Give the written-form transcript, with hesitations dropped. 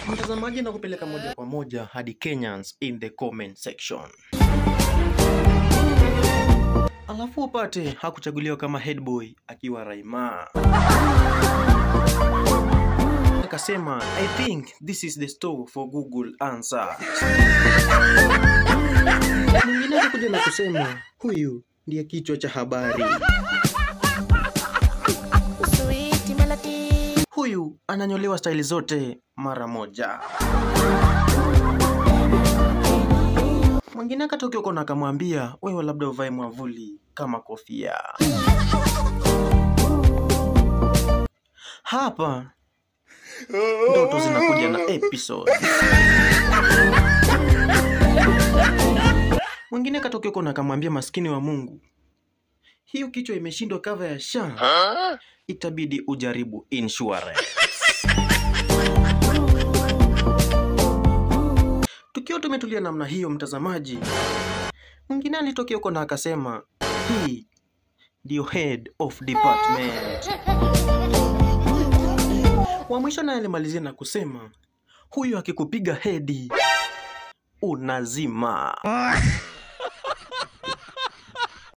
Mtazamaji, na kupeleka moja kwa moja hadi Kenyans in the comment section. Alafu upate hakuchaguliwa kama head boy akiwa Raima. Akasema, I think this is the store for Google answers. Mwingine akakuja na kusema, huyu ndiye kichwa cha habari. Huyu ananyolewa style zote mara moja. Mwingine akatokea huko na akamwambia, wewe labda uvae mwavuli kama kofia. Hapa ndoto zinakuja na episode. Mwingine akatokea huko na akamwambia, maskini wa Mungu, hiyo kichwa imeshindwa cover ya SHA, itabidi ujaribu insurance. Tukiwa tumetulia namna hiyo, mtazamaji, mwingine alitokea huko na akasema, hii ndio head of department. Wa mwisho naye alimalizia na kusema, huyu akikupiga hedi unazima.